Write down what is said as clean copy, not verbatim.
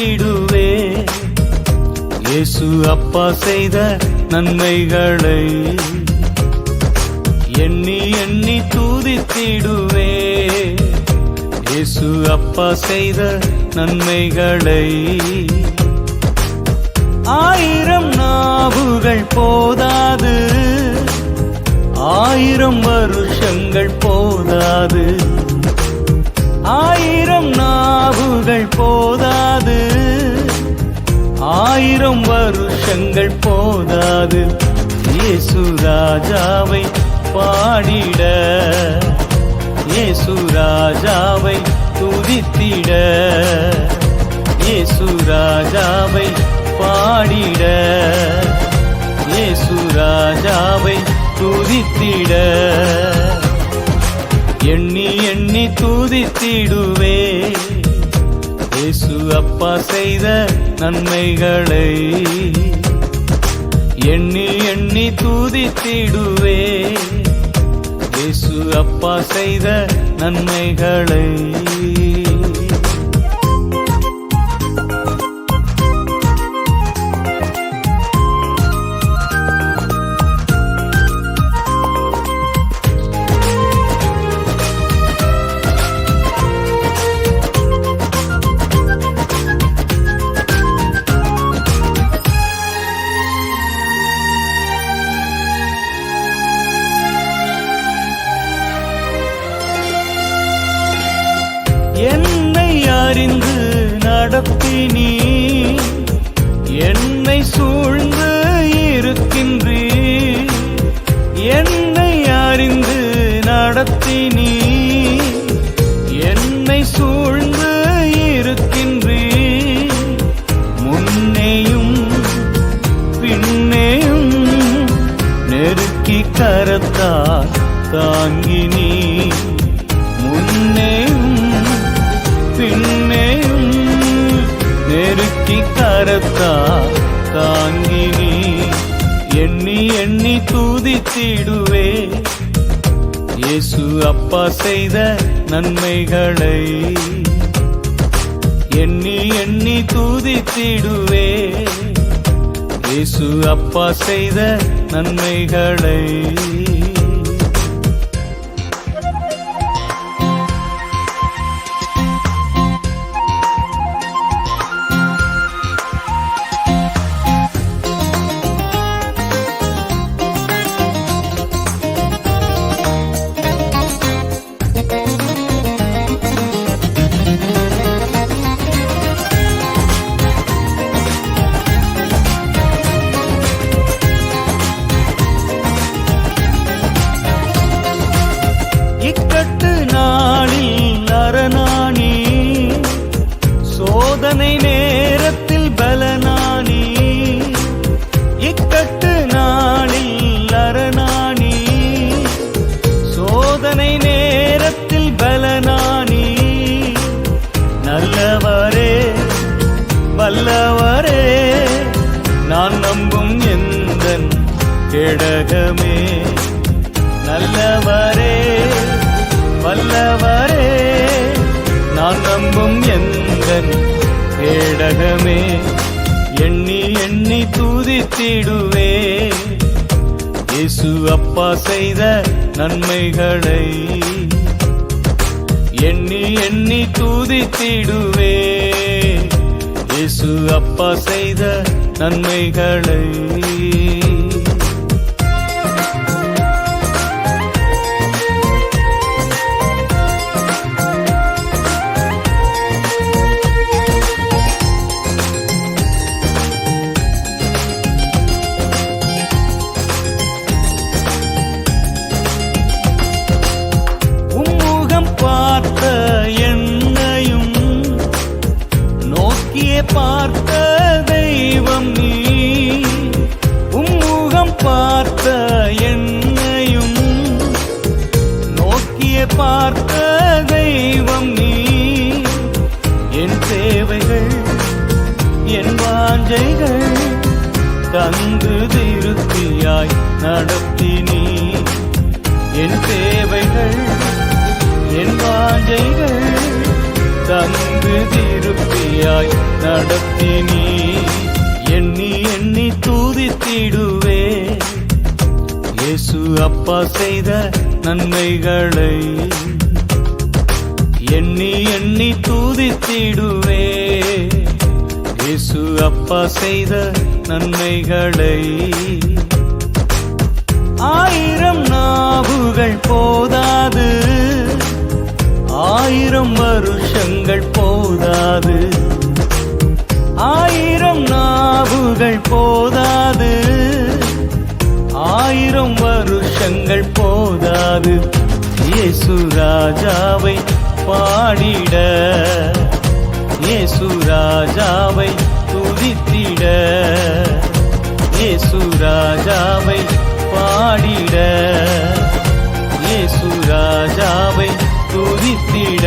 துதித்திடுவே. இயேசு அப்பா செய்த நன்மைகளை எண்ணி எண்ணி துதித்திடுவே. இயேசு அப்பா செய்த நன்மைகளை ஆயிரம் நாவுகள் போதாது, ஆயிரம் வருஷங்கள் போதாது. ஆயிரம் நாவுகள் போதாது, ஆயிரம் வருஷங்கள் போதாது. இயேசு ராஜாவை பாடிட, இயேசு ராஜாவை துதித்திட, இயேசு ராஜாவை பாடிட, இயேசு ராஜாவை துதித்திட. எண்ணி எண்ணி துதித்திடுவே. இயேசு அப்பா செய்த நன்மைகளை எண்ணி எண்ணி துதித்திடுவே. இயேசு அப்பா செய்த நன்மைகளை என்னை அறிந்து நடத்தினீ, என்னை சூழ்ந்து இருக்கின்றீ. என்னை அறிந்து நடத்தினீ, என்னை சூழ்ந்து இருக்கின்றீ. முன்னேயும் பின்னேயும் நெருக்கி கரத்தால் தாங்கினீ. முன்னேயும் பின்னேயும் நெருக்கி கரத்தால் தாங்கினீ. எண்ணி எண்ணி துதித்திடுவே. இயேசு அப்பா செய்த நன்மைகளை எண்ணி எண்ணி துதித்திடுவே. இயேசு அப்பா செய்த நன்மைகளை இக்கட்டு நாளில் அரணானி, சோதனை நேரத்தில் பலனானி. இக்கட்டு நாளில் அரணானி, சோதனை நேரத்தில் பலனானி. நல்லவரே வல்லவரே, நான் நம்பும் எந்தன் கேடகமே. நல்லவரே வல்லவரே, நான் நம்பும் எந்தன் கேடகமே. எண்ணி எண்ணி துதித்திடுவே. இயேசு அப்பா செய்த நன்மைகளை எண்ணி எண்ணி துதித்திடுவே. இயேசு அப்பா செய்த நன்மைகளை பார்த்த என்னையும் நோக்கியே பார்த்த தெய்வம் நீ. உம்முகம் பார்த்த என்னையும் நோக்கியே பார்த்த தெய்வம் நீ. என் தேவைகள் என் வாஞ்சைகள் தந்து திருப்தியாய் நடத்தினீ. என் தேவைகள் என் வாஞ்சைகள் தந்து திருப்தியாய் நடத்தினீ. எண்ணி எண்ணி துதித்திடுவே இயேசு அப்பா செய்த நன்மைகளை. எண்ணி எண்ணி துதித்திடுவே இயேசு அப்பா செய்த நன்மைகளை. ஆயிரம் நாவுகள் போதாது, ஆயிரம் வருஷங்கள் போதாது. ஆயிரம் நாவுகள் போதாது, ஆயிரம் வருஷங்கள் போதாது. இயேசு ராஜாவை பாடிட, இயேசு ராஜாவை துதித்திட, இயேசு ராஜாவை பாடிட, இயேசு ராஜாவை துதித்திட.